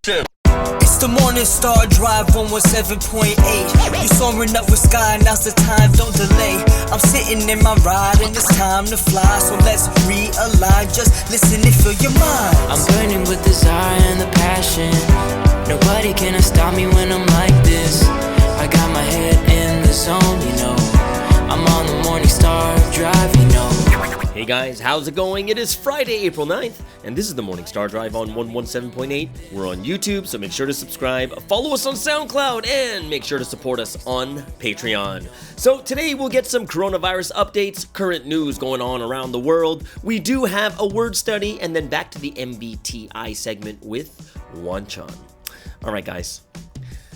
It's the Morning Star Drive 117.8. You soaring up with sky, now's the time, don't delay. I'm sitting in my ride and it's time to fly. So let's realign, just listen and fill your mind. I'm burning with desire and the passion. Nobody can stop me when I'm like this. I got my head in the zone, you know. I'm on the Morning Star Drive, you know. Hey guys, how's it going? It is Friday, April 9th, and this is the Morning Star Drive on 117.8. We're on YouTube, so make sure to subscribe, follow us on SoundCloud, and make sure to support us on Patreon. So today we'll get some coronavirus updates, current news going on around the world. We do have a word study, and then back to the MBTI segment with Wanchan. Alright guys,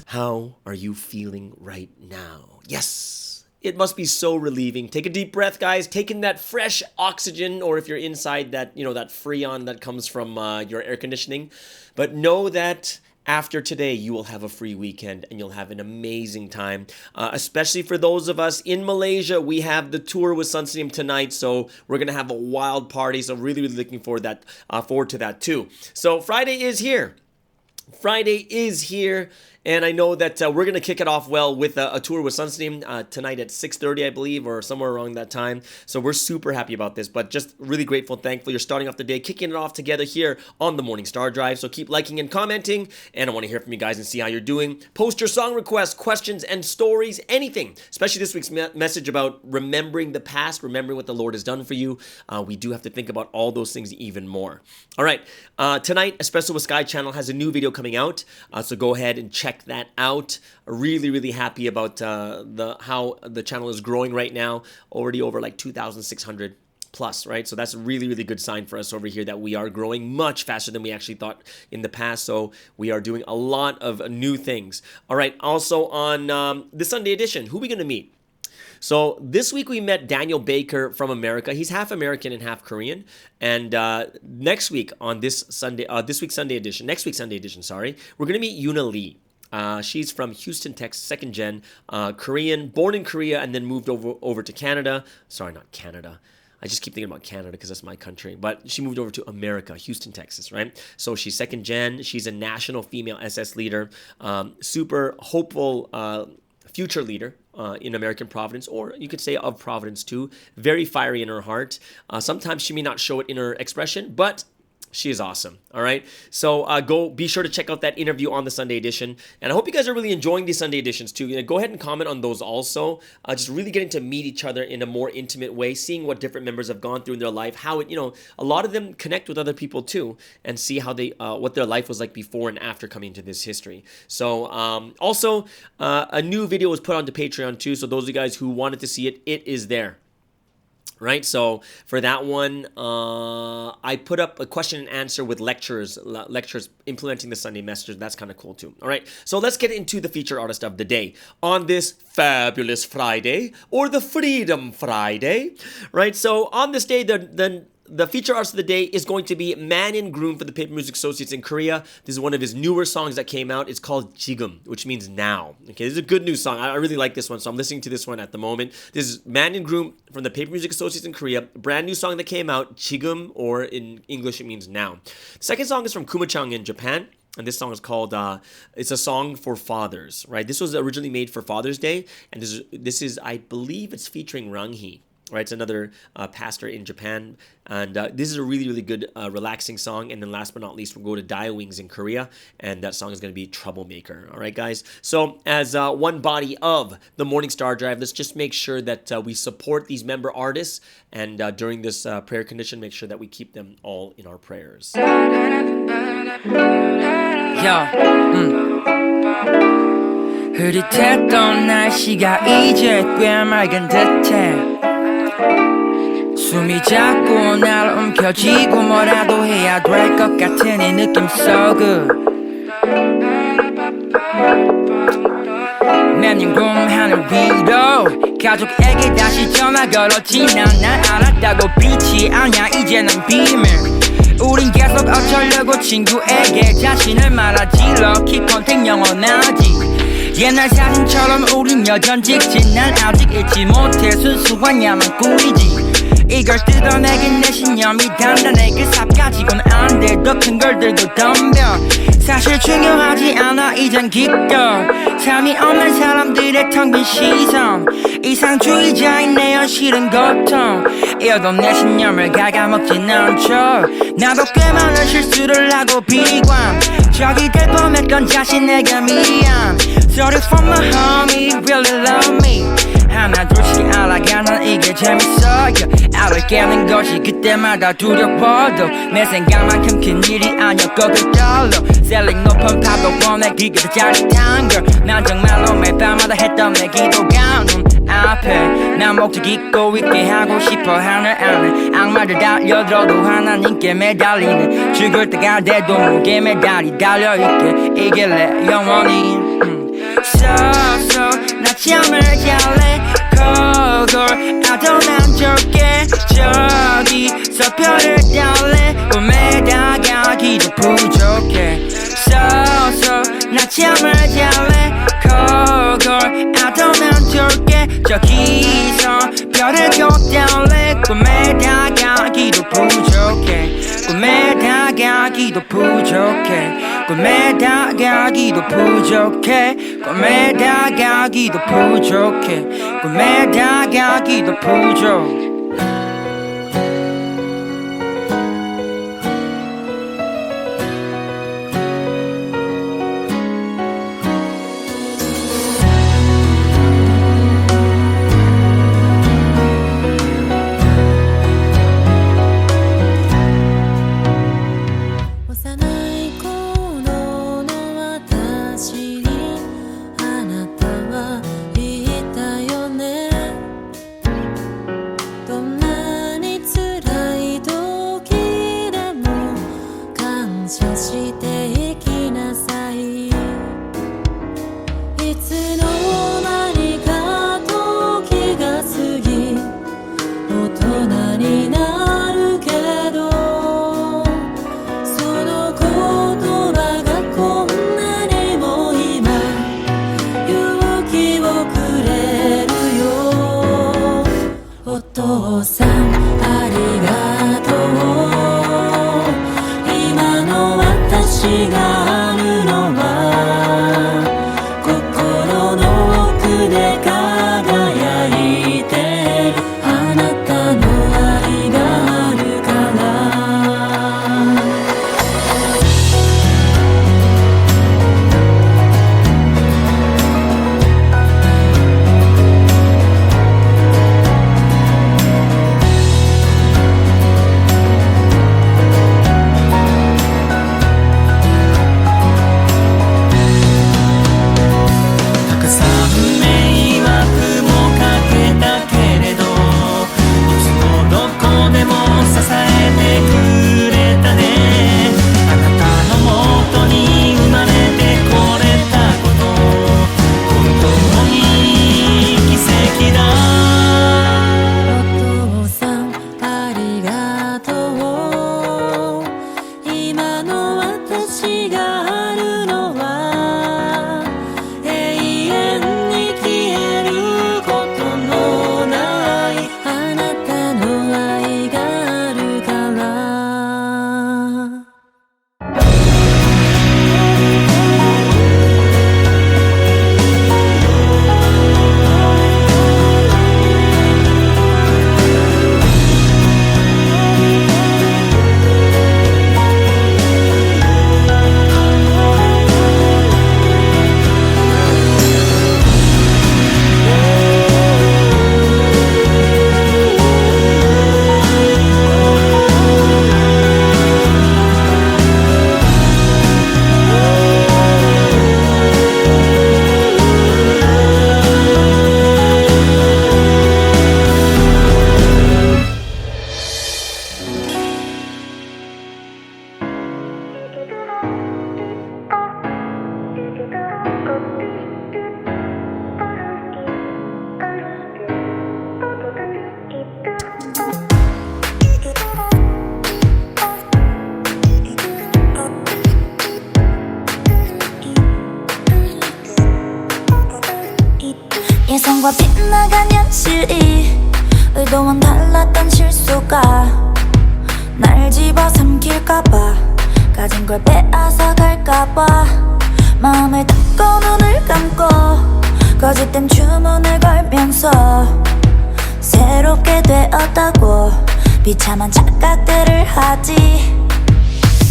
how are you feeling right now? Yes! It must be so relieving. Take a deep breath, guys. Take in that fresh oxygen, or if you're inside, that that freon that comes from your air conditioning. But know that after today, you will have a free weekend and you'll have an amazing time. Especially for those of us in Malaysia, we have the tour with Sunstream tonight, so we're gonna have a wild party. So really looking forward to that too. So Friday is here. Friday is here, and I know that we're going to kick it off well with a tour with Sunstream tonight at 6:30, I believe, or somewhere around that time. So we're super happy about this, but just really grateful, thankful you're starting off the day, kicking it off together here on the Morning Star Drive. So keep liking and commenting, and I want to hear from you guys and see how you're doing. Post your song requests, questions, and stories, anything, especially this week's message about remembering the past, remembering what the Lord has done for you. We do have to think about all those things even more. All right, tonight, Espresso with Sky channel has a new video coming out, so go ahead and check that out. Really happy about how the channel is growing right now, already over like 2,600 plus, right? So that's a really good sign for us over here that we are growing much faster than we actually thought in the past. So we are doing a lot of new things. All right, also on the Sunday edition, who are we going to meet? So this week we met Daniel Baker from America. He's half American and half Korean. And next week on next week's Sunday edition, we're going to meet Yuna Lee. She's from Houston, Texas, second gen, Korean, born in Korea and then moved over to Canada. Sorry, not Canada. I just keep thinking about Canada because that's my country. But she moved over to America, Houston, Texas, right? So she's second gen. She's a national female SS leader, super hopeful future leader in American Providence, or you could say of Providence too. Very fiery in her heart. Sometimes she may not show it in her expression, but she is awesome. All right. So be sure to check out that interview on the Sunday edition. And I hope you guys are really enjoying these Sunday editions too. Go ahead and comment on those also. Just really getting to meet each other in a more intimate way, seeing what different members have gone through in their life, how it, a lot of them connect with other people too, and see how they, what their life was like before and after coming to this history. So also a new video was put onto Patreon too. So those of you guys who wanted to see it, it is there. Right, so for that one, I put up a question and answer with lectures implementing the Sunday messages. That's kind of cool too. All right, so let's get into the featured artist of the day on this fabulous Friday, or the Freedom Friday, right? So on this day, the feature artist of the day is going to be Man and Groom for the Paper Music Associates in Korea. This is one of his newer songs that came out. It's called Jigum, which means now. Okay, this is a good new song. I really like this one, so I'm listening to this one at the moment. This is Man and Groom from the Paper Music Associates in Korea. Brand new song that came out, Jigum, or in English it means now. The second song is from Kumachang in Japan. And this song is called, it's a song for fathers, right? This was originally made for Father's Day. And this is I believe it's featuring Ranghee. Right, it's another pastor in Japan, and this is a really good relaxing song. And then last but not least, we'll go to Dia Wings in Korea, and that song is going to be Troublemaker. All right, guys. So as one body of the Morning Star Drive, let's just make sure that we support these member artists, and during this prayer condition, make sure that we keep them all in our prayers. 흐릿했던 날씨가 이제 꽤 맑은 듯해 숨이 자꾸 날 움켜쥐고 뭐라도 해야 될 것 같은 이 느낌 so good 맨닝금 하늘 위로 가족에게 다시 전화 걸었지 난 알았다고 빛이 아냐 이제는 비밀 우린 계속 어쩌려고 친구에게 자신을 말하지 럭키 컨택 영원하지 옛날 사진처럼 우린 여전 직진 난 아직 잊지 못해 순수한 야만 꿀이지 이걸 뜯어내긴 내 신념이 단단해 그 삽 가지고는 안 돼 더 큰 걸 들고 덤벼 사실 중요하지 않아 이젠 기껏 삶이 없는 사람들의 텅 빈 시선 이상주의자인 내 현실은 고통 이어도 내 신념을 갉아먹진 않죠 나도 꽤 많은 실수를 하고 비관 적이 될 뻔했던 자신에게 미안 Sorry for my homie, really love me 하나 둘씩 알아가는 이게 재밌어 알을 깨는 것이 그때마다 두려워도 내 생각만큼 큰 일이 아니었고 그걸로 셀링 높은 파도 원해 그게 더 짜릿한 걸난 정말로 매일 밤마다 했던 내 기도가 눈 앞에 난 목적 있고 있게 하고 싶어 하늘 안에 악마들 달려들어도 하나님께 매달리네 죽을 때가 돼도 목에 매달이 달려있게 이길래 영원히 So 낮잠을 잘래 거울 아도 난 좋게 저기서 별을 달래 꿈에 다가기도 부족해 So 낮잠을 잘래 거울 아도 난 좋게 저기서 별을 꼭 달래 꿈에 다가기도 부족해 꿈에 다가기도 부족해 꿈에 다가기도 부족해 꿈에 다가기도 부족해 꿈에 다가기도 부족 예상과 빗나간 현실이 의도와 달랐던 실수가 날 집어삼킬까봐 가진 걸 빼앗아 갈까봐 마음을 닫고 눈을 감고 거짓된 주문을 걸면서 새롭게 되었다고 비참한 착각들을 하지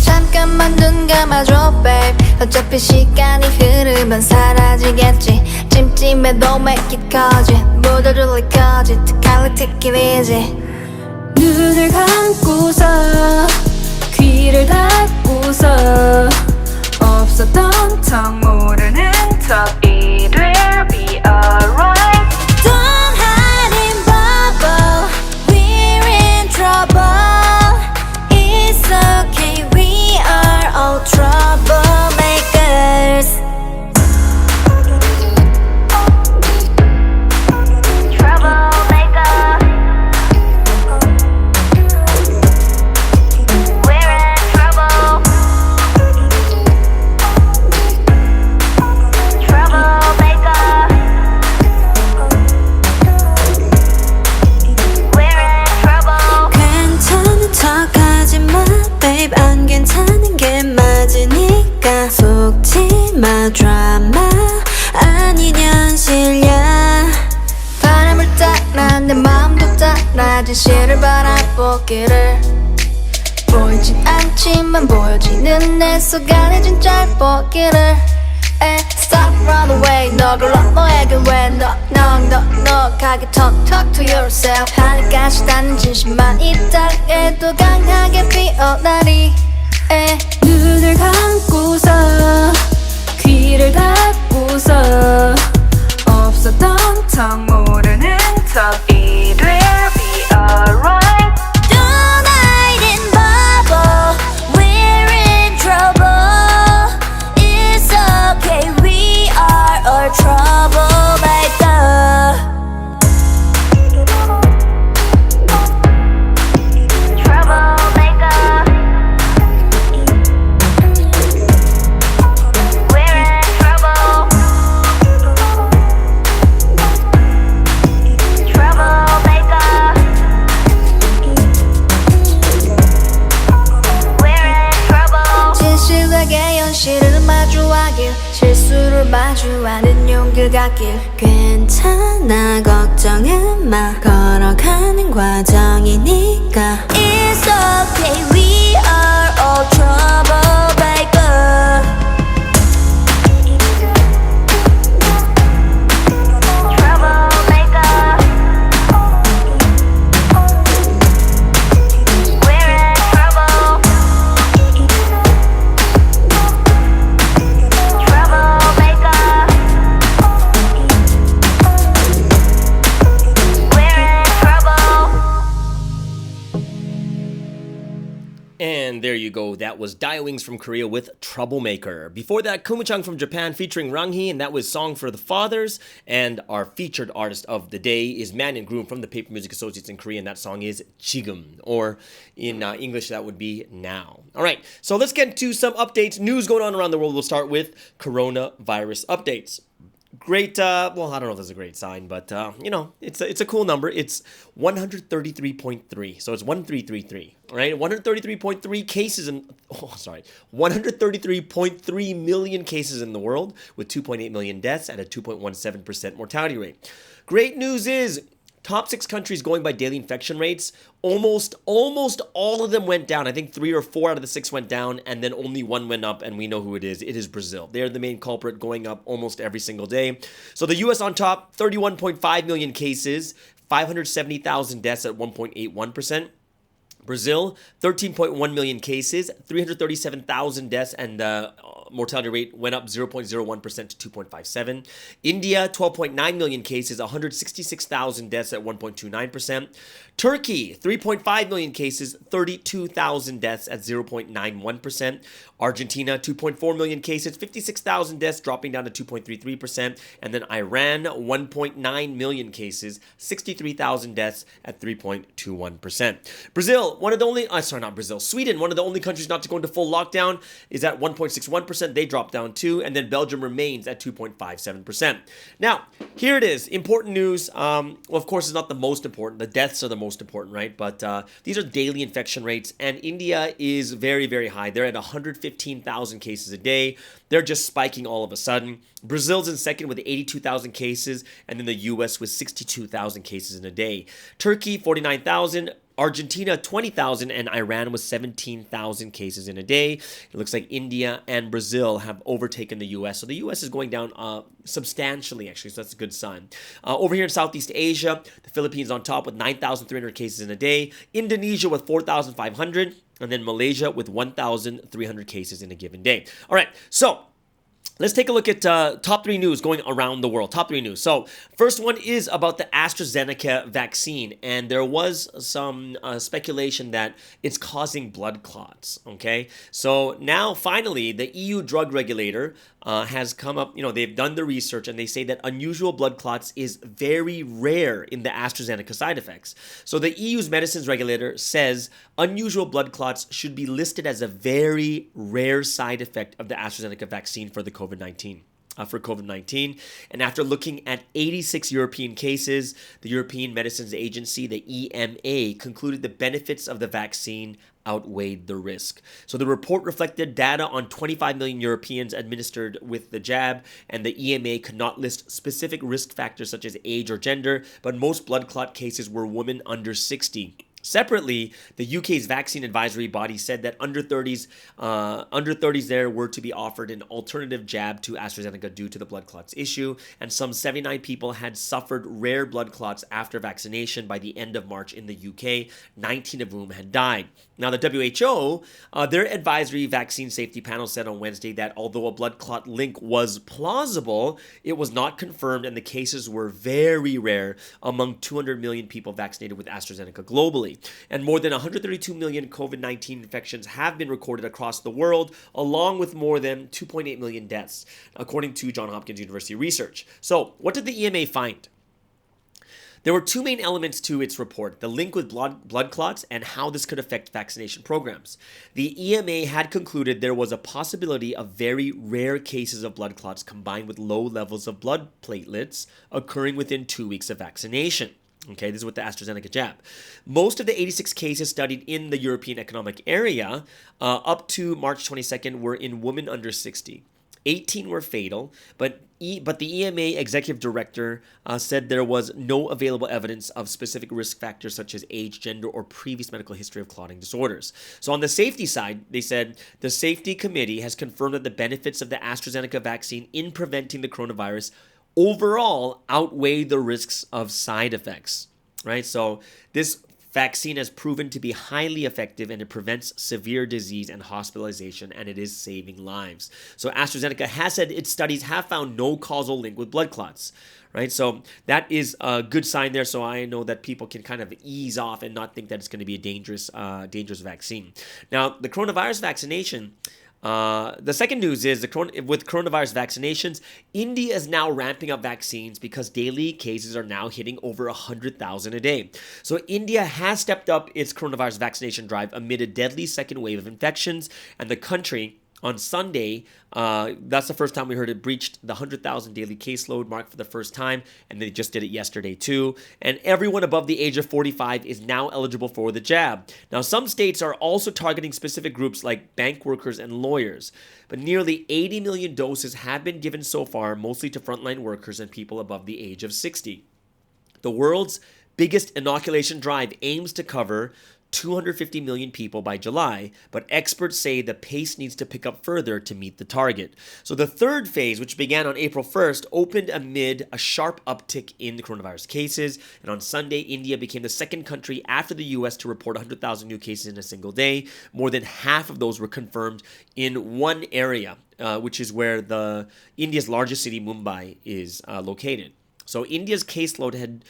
잠깐만 눈 감아줘 babe 어차피 시간이 흐르면 사라지겠지 찜찜해도 make it 거짓 묻어둘 거짓 Can't take it easy 눈을 감고서 귀를 닫고서 없었던 척 모르는 척 It will be alright Don't hide in bubble We're in trouble It's okay We are all troublemakers 괜찮은 척하지마 babe 안 괜찮은 게 맞으니까 속지마 드라마 아닌 현실이야 바람을 따라 내 마음도 따라 진실을 바라보기를 보이진 않지만 보여지는 내 속안해진 짤보기를 Stop run away 너 걸러 너에게 왜 넉넉넉하게 talk to yourself 하니까 싫다는 진심만 있다 해도 강하게 피어나리 눈을 감고서 귀를 닫고서 없었던 척 모르는 척 It will be alright Don't hide in bubble We're in trouble It's okay We are all troublemaker 진실되게 현실을 마주하길 실수를 마주하는 용기를 갖길 괜찮아 걱정은 마 걸어가는 과정이니까 It's okay we are all troublemaker And there you go. That was Wings from Korea with Troublemaker. Before that, Kumu-chang from Japan featuring Ranghee, and that was Song for the Fathers. And our featured artist of the day is Man and Groom from the Paper Music Associates in Korea, and that song is 지금, or in English, that would be now. All right, so let's get to some updates, news going on around the world. We'll start with coronavirus updates. Great, well, I don't know if that's a great sign, but, it's a cool number. It's 133.3, so it's 1333, right? 133.3 cases 133.3 million cases in the world, with 2.8 million deaths and a 2.17% mortality rate. Great news is, top 6 countries going by daily infection rates, almost all of them went down. I think 3 or 4 out of the 6 went down, and then only 1 went up, and we know who it is. It is Brazil. They're the main culprit, going up almost every single day. So the US on top, 31.5 million cases, 570,000 deaths at 1.81%. Brazil, 13.1 million cases, 337,000 deaths, and the mortality rate went up 0.01% to 2.57. India, 12.9 million cases, 166,000 deaths at 1.29%. Turkey, 3.5 million cases, 32,000 deaths at 0.91%. Argentina, 2.4 million cases, 56,000 deaths, dropping down to 2.33%. And then Iran, 1.9 million cases, 63,000 deaths at 3.21%. Brazil, Sweden, one of the only countries not to go into full lockdown, is at 1.61%. 1%, they dropped down too, and then Belgium remains at 2.57%. Now, here it is, important news. Well, of course, it's not the most important. The deaths are the most important, right? But these are daily infection rates, and India is very, very high. They're at 115,000 cases a day. They're just spiking all of a sudden. Brazil's in second with 82,000 cases, and then the US with 62,000 cases in a day. Turkey, 49,000. Argentina, 20,000, and Iran with 17,000 cases in a day. It looks like India and Brazil have overtaken the U.S. So the U.S. is going down substantially, actually, so that's a good sign. Over here in Southeast Asia, the Philippines on top with 9,300 cases in a day. Indonesia with 4,500, and then Malaysia with 1,300 cases in a given day. All right, so let's take a look at top 3 news going around the world. Top 3 news. So, first one is about the AstraZeneca vaccine, and there was some speculation that it's causing blood clots. Okay, so now finally, the EU drug regulator has come up. They've done the research, and they say that unusual blood clots is very rare in the AstraZeneca side effects. So the EU's medicines regulator says unusual blood clots should be listed as a very rare side effect of the AstraZeneca vaccine for the COVID-19. And after looking at 86 European cases, the European Medicines Agency, the EMA, concluded the benefits of the vaccine outweighed the risk. So the report reflected data on 25 million Europeans administered with the jab, and the EMA could not list specific risk factors such as age or gender, but most blood clot cases were women under 60. Separately, the UK's vaccine advisory body said that under 30s there were to be offered an alternative jab to AstraZeneca due to the blood clots issue, and some 79 people had suffered rare blood clots after vaccination by the end of March in the UK, 19 of whom had died. Now, the WHO, their advisory vaccine safety panel said on Wednesday that although a blood clot link was plausible, it was not confirmed, and the cases were very rare among 200 million people vaccinated with AstraZeneca globally. And more than 132 million COVID-19 infections have been recorded across the world, along with more than 2.8 million deaths, according to Johns Hopkins University research. So, what did the EMA find? There were 2 main elements to its report: the link with blood clots and how this could affect vaccination programs. The EMA had concluded there was a possibility of very rare cases of blood clots combined with low levels of blood platelets occurring within 2 weeks of vaccination. Okay, this is with the AstraZeneca jab. Most of the 86 cases studied in the European Economic Area up to March 22nd were in women under 60. 18 were fatal, but the EMA executive director said there was no available evidence of specific risk factors such as age, gender, or previous medical history of clotting disorders. So on the safety side, they said the safety committee has confirmed that the benefits of the AstraZeneca vaccine in preventing the coronavirus overall outweigh the risks of side effects, right? So this vaccine has proven to be highly effective, and it prevents severe disease and hospitalization, and it is saving lives. So AstraZeneca has said its studies have found no causal link with blood clots, right? So that is a good sign there. So I know that people can kind of ease off and not think that it's going to be a dangerous vaccine. Now, the coronavirus vaccination, the second news is with coronavirus vaccinations, India is now ramping up vaccines because daily cases are now hitting over 100,000 a day. So India has stepped up its coronavirus vaccination drive amid a deadly second wave of infections, and the country on Sunday, that's the first time we heard it breached the 100,000 daily caseload mark for the first time, and they just did it yesterday too. And everyone above the age of 45 is now eligible for the jab. Now, some states are also targeting specific groups like bank workers and lawyers, but nearly 80 million doses have been given so far, mostly to frontline workers and people above the age of 60. The world's biggest inoculation drive aims to cover 250 million people by July, but experts say the pace needs to pick up further to meet the target. So the third phase, which began on April 1st, opened amid a sharp uptick in the coronavirus cases, and on Sunday, India became the second country after the US to report 100,000 new cases in a single day. More than half of those were confirmed in one area, which is where India's largest city, Mumbai, is located. So India's caseload had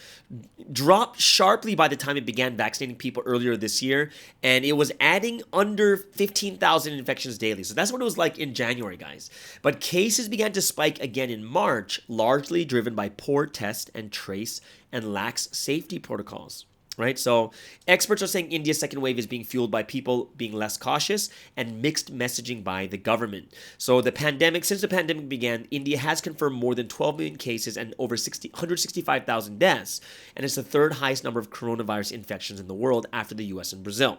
dropped sharply by the time it began vaccinating people earlier this year, and it was adding under 15,000 infections daily. So that's what it was like in January, guys. But cases began to spike again in March, largely driven by poor test and trace and lax safety protocols. Right, so experts are saying India's second wave is being fueled by people being less cautious and mixed messaging by the government. So since the pandemic began, India has confirmed more than 12 million cases and over 165,000 deaths, and it's the third highest number of coronavirus infections in the world after the US and Brazil.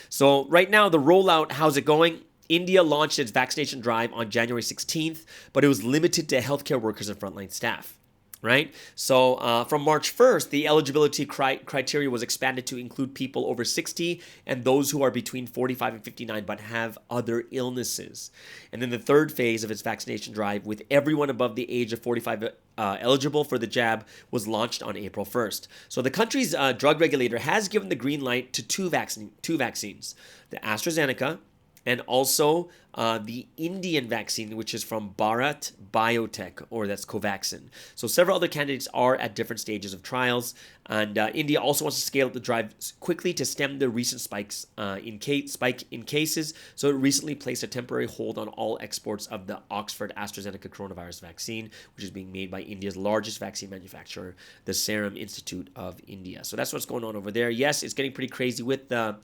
So right now, the rollout, how's it going? India launched its vaccination drive on January 16th, but it was limited to healthcare workers and frontline staff. Right? So from March 1st, the eligibility criteria was expanded to include people over 60 and those who are between 45 and 59 but have other illnesses. And then the third phase of its vaccination drive, with everyone above the age of 45 eligible for the jab, was launched on April 1st. So the country's drug regulator has given the green light to two vaccines, the AstraZeneca and also the Indian vaccine, which is from Bharat Biotech, or that's Covaxin. So several other candidates are at different stages of trials, and India also wants to scale up the drive quickly to stem the recent spike in cases. So it recently placed a temporary hold on all exports of the Oxford AstraZeneca coronavirus vaccine, which is being made by India's largest vaccine manufacturer, the Serum Institute of India. So that's what's going on over there. Yes, it's getting pretty crazy with the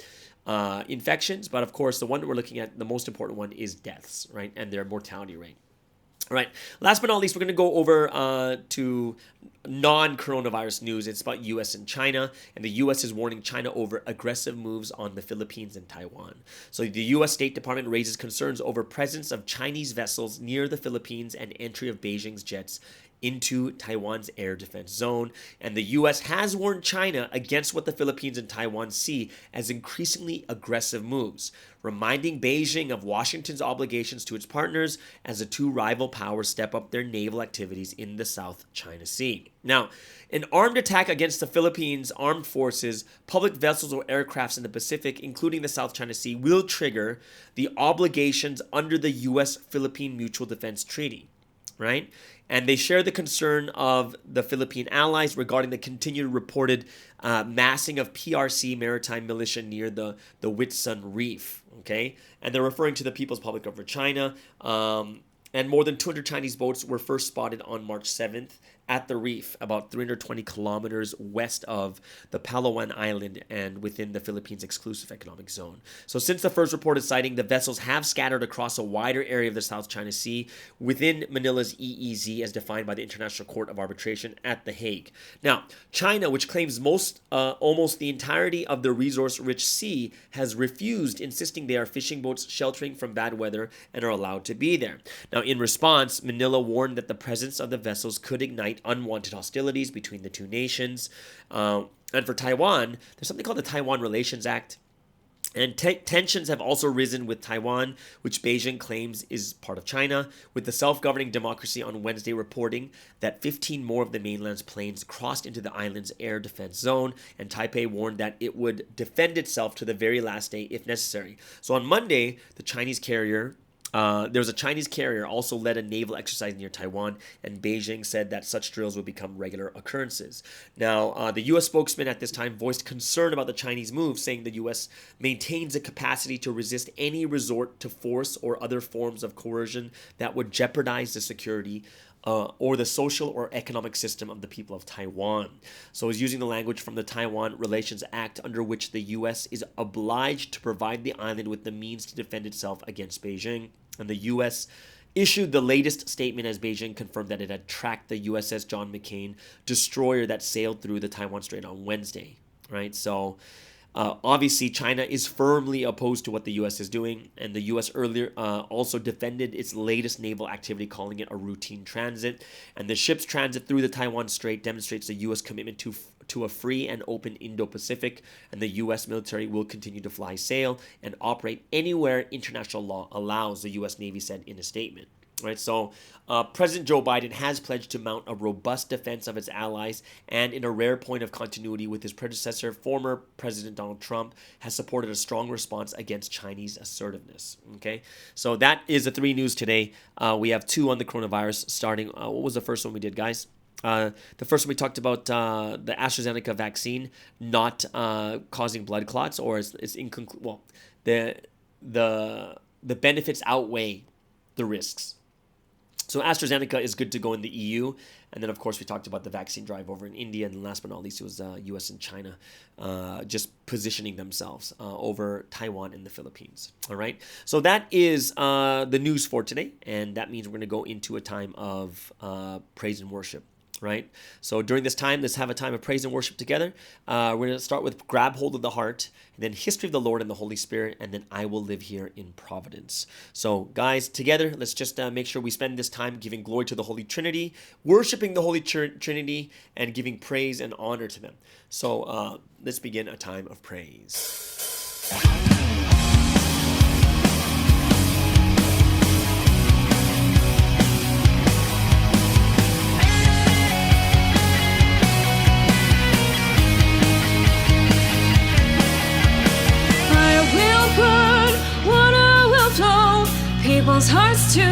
infections, but of course the one that we're looking at, the most important one, is deaths, right, and their mortality rate. All right, last but not least, we're going to go over to non-coronavirus news. It's about U.S. and China, and the U.S. is warning China over aggressive moves on the Philippines and Taiwan. So the U.S. State Department raises concerns over presence of Chinese vessels near the Philippines and entry of Beijing's jets into Taiwan's air defense zone, and the U.S. has warned China against what the Philippines and Taiwan see as increasingly aggressive moves, reminding Beijing of Washington's obligations to its partners as the two rival powers step up their naval activities in the South China Sea. Now, an armed attack against the Philippines armed forces, public vessels, or aircrafts in the Pacific, including the South China Sea, will trigger the obligations under the U.S.-Philippine Mutual Defense Treaty, right? And they share the concern of the Philippine allies regarding the continued reported massing of PRC maritime militia near the Whitsun Reef, okay? And they're referring to the People's Republic of China. And more than 200 Chinese boats were first spotted on March 7th at the reef, about 320 kilometers west of the Palawan Island and within the Philippines' exclusive economic zone. So since the first reported sighting, the vessels have scattered across a wider area of the South China Sea within Manila's EEZ as defined by the International Court of Arbitration at The Hague. Now, China, which claims almost the entirety of the resource-rich sea, has refused, insisting they are fishing boats sheltering from bad weather and are allowed to be there. Now, in response, Manila warned that the presence of the vessels could ignite unwanted hostilities between the two nations. And for Taiwan, there's something called the Taiwan Relations Act. And tensions have also risen with Taiwan, which Beijing claims is part of China, with the self-governing democracy on Wednesday reporting that 15 more of the mainland's planes crossed into the island's air defense zone, and Taipei warned that it would defend itself to the very last day if necessary. So on Monday, the Chinese carrier there was a Chinese carrier also led a naval exercise near Taiwan, and Beijing said that such drills would become regular occurrences. Now, the U.S. spokesman at this time voiced concern about the Chinese move, saying the U.S. maintains a capacity to resist any resort to force or other forms of coercion that would jeopardize the security or the social or economic system of the people of Taiwan. So he's using the language from the Taiwan Relations Act, under which the U.S. is obliged to provide the island with the means to defend itself against Beijing. And the U.S. issued the latest statement as Beijing confirmed that it had tracked the USS John McCain destroyer that sailed through the Taiwan Strait on Wednesday, right? So obviously, China is firmly opposed to what the U.S. is doing, and the U.S. earlier also defended its latest naval activity, calling it a routine transit. And the ship's transit through the Taiwan Strait demonstrates the U.S. commitment to a free and open Indo-Pacific, and the U.S. military will continue to fly, sail, and operate anywhere international law allows, the U.S. Navy said in a statement. Right, so President Joe Biden has pledged to mount a robust defense of its allies, and in a rare point of continuity with his predecessor, former President Donald Trump has supported a strong response against Chinese assertiveness. Okay, so that is the 3 news today. We have 2 on the coronavirus, starting, what was the first one we did, guys? The first one we talked about the AstraZeneca vaccine not causing blood clots, or it's inconclusive. Well, the benefits outweigh the risks. So AstraZeneca is good to go in the EU. And then, of course, we talked about the vaccine drive over in India. And last but not least, it was US and China just positioning themselves over Taiwan and the Philippines. All right. So that is the news for today. And that means we're going to go into a time of praise and worship. Right? So during this time, let's have a time of praise and worship together. We're going to start with Grab Hold of the Heart, and then History of the Lord and the Holy Spirit, and then I Will Live Here in Providence. So guys, together, let's just make sure we spend this time giving glory to the Holy Trinity, worshiping the Holy Trinity, and giving praise and honor to them. So let's begin a time of praise. People's hearts to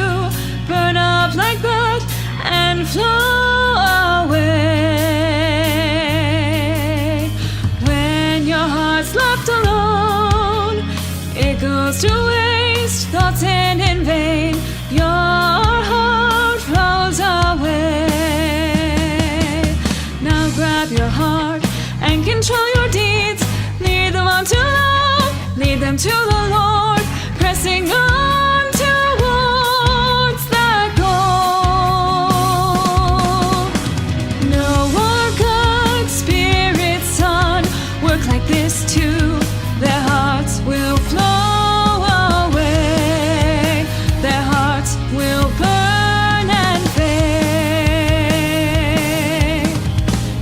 burn up like blood and flow away. When your heart's left alone, it goes to waste, thoughts end in vain. Your heart flows away. Now grab your heart and control your deeds. Lead them on to love, lead them to the Lord, pressing on. Too, their hearts will flow away, their hearts will burn and fade.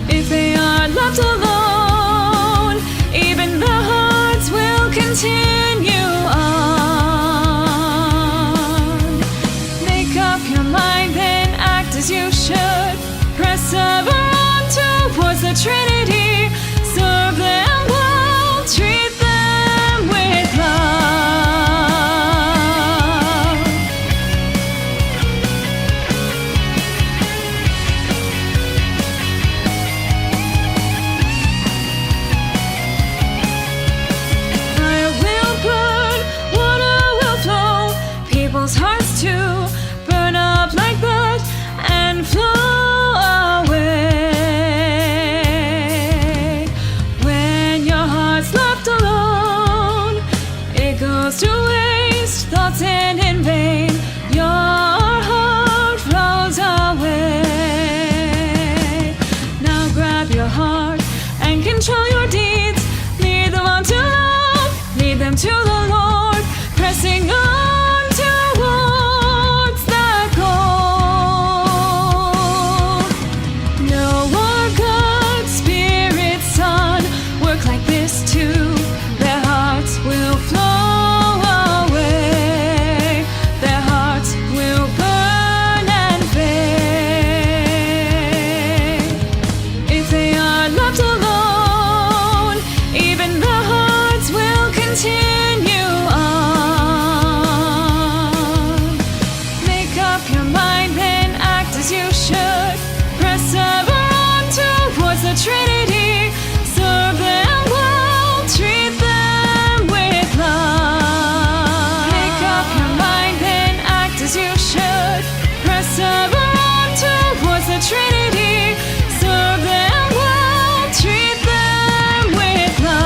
If they are left alone, even their hearts will continue on. Make up your mind, then act as you should. Persevere on towards the Trinity, serve them. Treat them with love. Fire will burn, water will flow, people's hearts to burn up like blood and flow away. To waste, thoughts end in vain. Your heart flows away. Now grab your heart and control your deeds. Lead them on to love, lead them to the Lord, pressing on towards that goal. No more God, Spirit, Son, work like this too. Their hearts will flow. Trinity, serve them well, treat them with love. Make up your mind, then act as you should. Persevere on towards the Trinity, serve them well, treat them with love.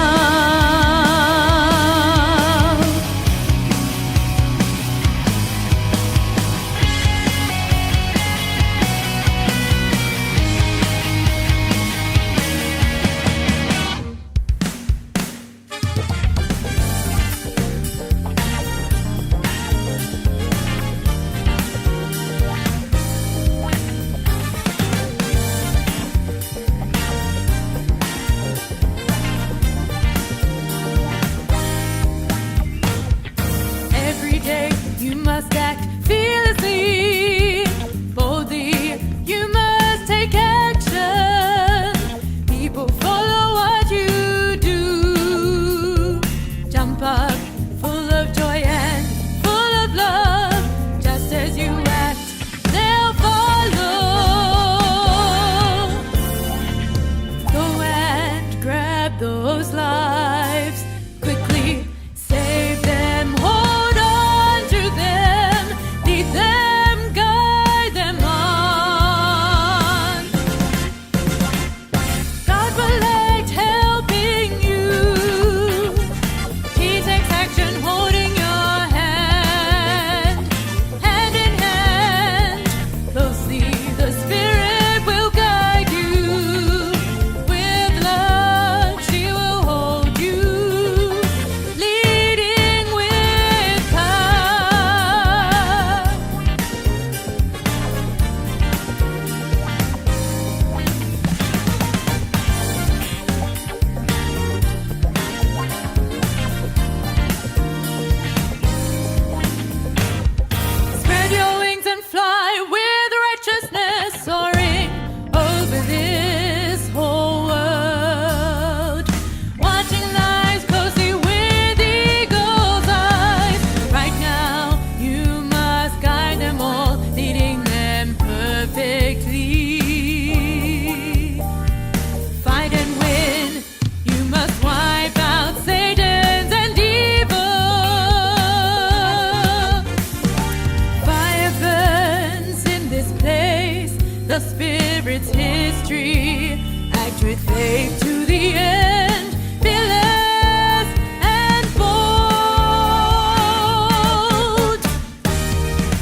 the Spirit's history. Act with faith to the end, fearless and bold.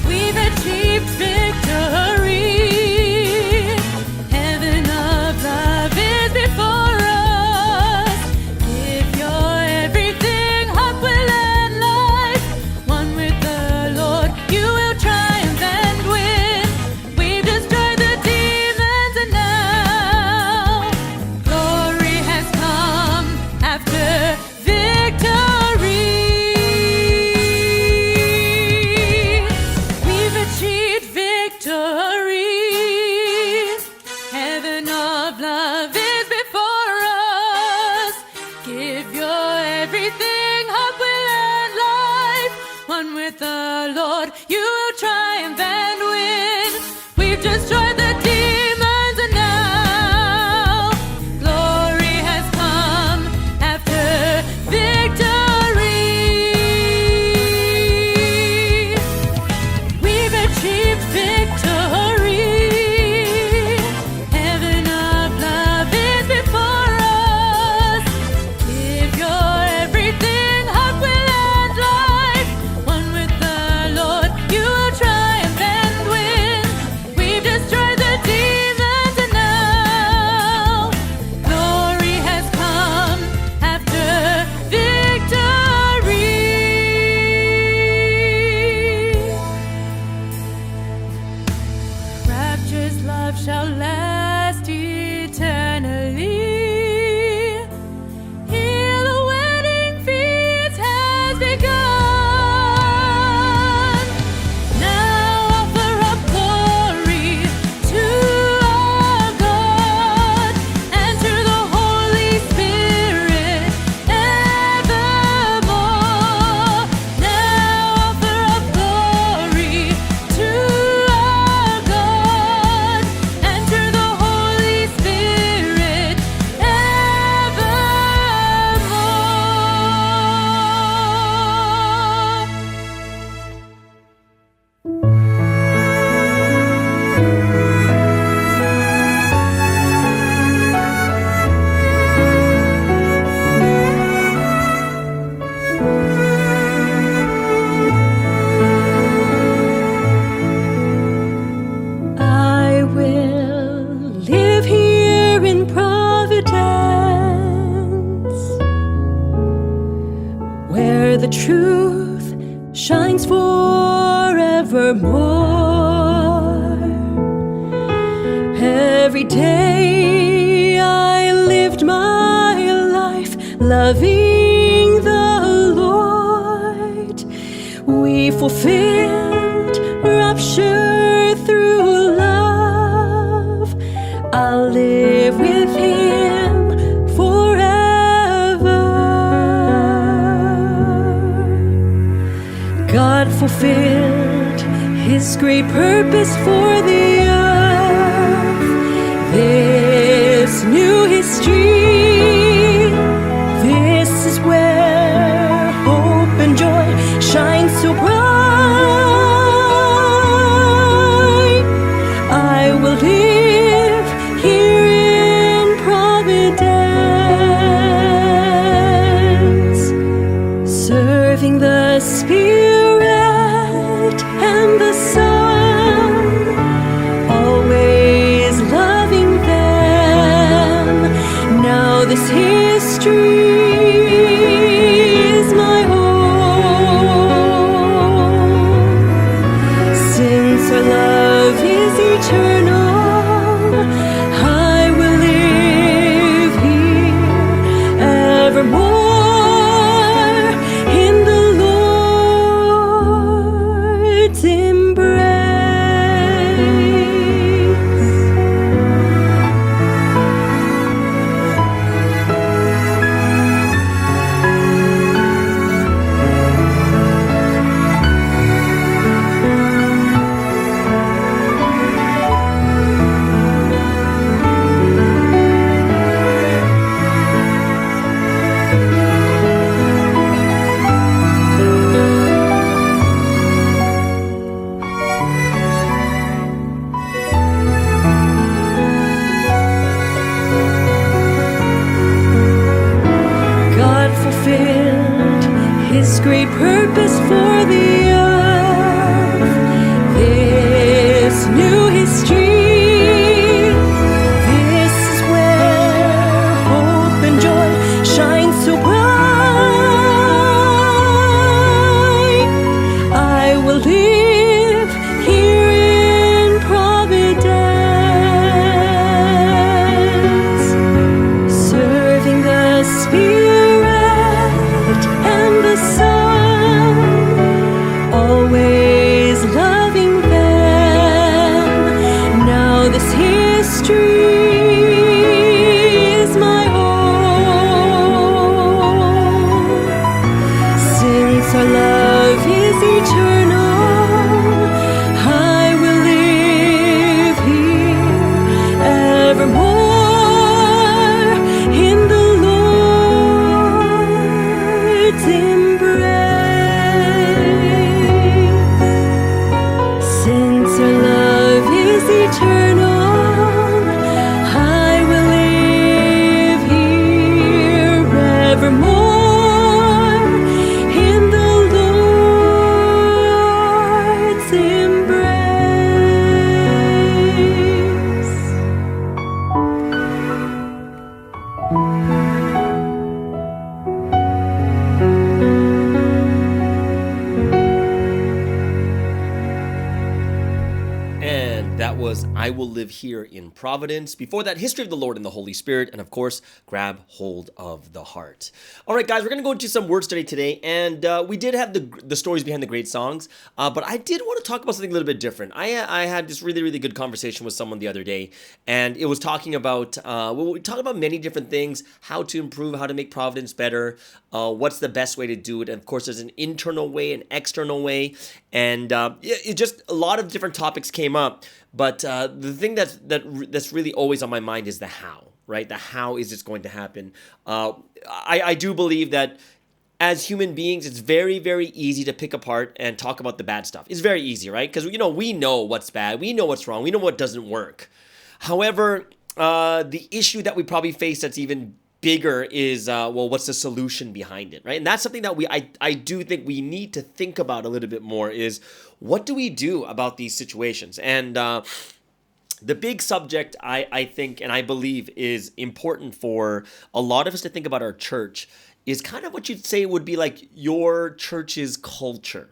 We've achieved victory. Heaven of love is before us. Give your everything, heart, will, and life. One with the Lord, you will triumph and win. We've destroyed the demons, and now glory has come after victory. We've achieved victory. Heaven of love is before us. Give your everything, heart, will, and life. One with the Lord, you will triumph and win. We've destroyed the demons, and now glory has come after victory. We've achieved victory. Heaven of love is before us. Give your everything, heart, will, and life. One with the Lord, you will triumph and win. We've destroyed the demons, and now glory has come after victory. Rapture's love shall last eternally. Here the wedding feast has begun. Now offer up glory to our God and to the Holy Spirit evermore. Now offer up glory to our God and to the Holy Spirit evermore. I will live here in Providence, where the truth shines forevermore. Every day I lived my life loving the Lord. We fulfilled rapture through love. I'll live with Him forever. God fulfilled His great purpose for the earth. This new history, this is where hope and joy shine so bright. I will live here in Providence, serving the Spirit and the Son, always loving them. Now this history is my home. Since our love is eternal, I will live here evermore in the Lord's embrace. purpose for the earth. This new history, this is where hope and joy shine so bright. I will live here in Providence, serving the Spirit and the Son, always loving them. Now this history is my own. Since our love is eternal, I will live here evermore in the Lord's embrace. Since our love is eternal, I will live here evermore in the Lord's embrace. And that was I Will Live Here in Providence. Before that, History of the Lord and the Holy Spirit. And of course, Grab Hold of the Heart. All right, guys, we're going to go into some word study today. And we did have the stories behind the great songs. But I did want to talk about something a little bit different. I had this really, really good conversation with someone the other day. And it was talking about, we talked about many different things, how to improve, how to make Providence better, what's the best way to do it. And of course, there's an internal way, an external way. And it just, a lot of different topics came up. But the thing that's really always on my mind is the how, right? The how is this going to happen? I do believe that as human beings, it's very, very easy to pick apart and talk about the bad stuff. It's very easy, right? Because, we know what's bad. We know what's wrong. We know what doesn't work. However, the issue that we probably face that's even bigger is, what's the solution behind it, right? And that's something that I do think we need to think about a little bit more is what do we do about these situations? And the big subject I think and I believe is important for a lot of us to think about our church is kind of what you'd say would be like your church's culture.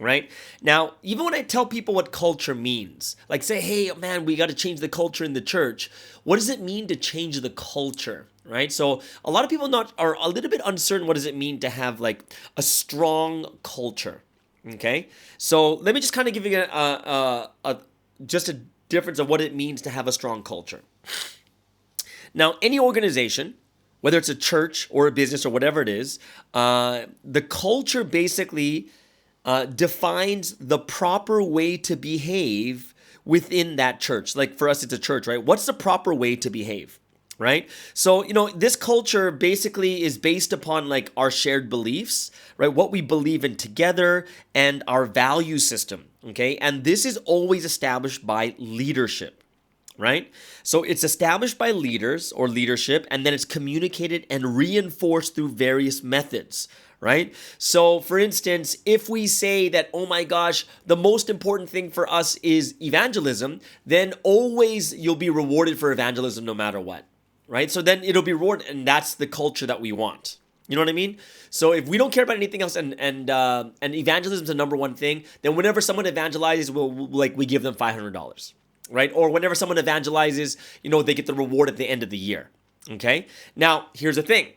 Right? Now, even when I tell people what culture means, like say, hey, man, we got to change the culture in the church. What does it mean to change the culture? Right? So a lot of people are a little bit uncertain. What does it mean to have like a strong culture? Okay. So let me just kind of give you just a difference of what it means to have a strong culture. Now, any organization, whether it's a church or a business or whatever it is, the culture basically defines the proper way to behave within that church. Like for us, it's a church, right? What's the proper way to behave, right? So, this culture basically is based upon like our shared beliefs, right? What we believe in together and our value system, okay? And this is always established by leadership, right? So it's established by leaders or leadership, and then it's communicated and reinforced through various methods, right? So for instance, if we say that, oh my gosh, the most important thing for us is evangelism, then always you'll be rewarded for evangelism no matter what, right? So then it'll be rewarded, and that's the culture that we want. You know what I mean? So if we don't care about anything else and evangelism is the number one thing, then whenever someone evangelizes, we give them $500, right? Or whenever someone evangelizes, they get the reward at the end of the year, okay? Now, here's the thing.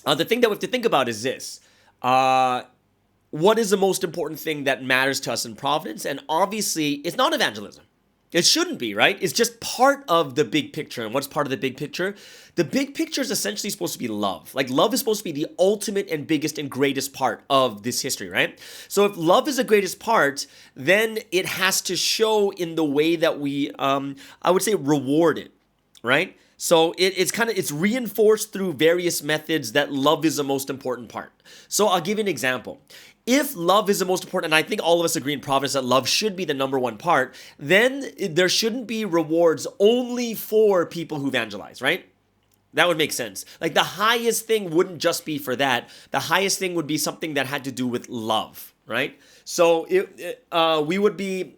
The thing that we have to think about is this. What is the most important thing that matters to us in Providence? And obviously, it's not evangelism. It shouldn't be, right? It's just part of the big picture. And what's part of the big picture? The big picture is essentially supposed to be love. Like love is supposed to be the ultimate and biggest and greatest part of this history, right? So if love is the greatest part, then it has to show in the way that we, I would say, reward it, right? So it's reinforced through various methods that love is the most important part. So I'll give you an example. If love is the most important, and I think all of us agree in Providence that love should be the number one part, then there shouldn't be rewards only for people who evangelize, right? That would make sense. Like the highest thing wouldn't just be for that. The highest thing would be something that had to do with love, right? So we would be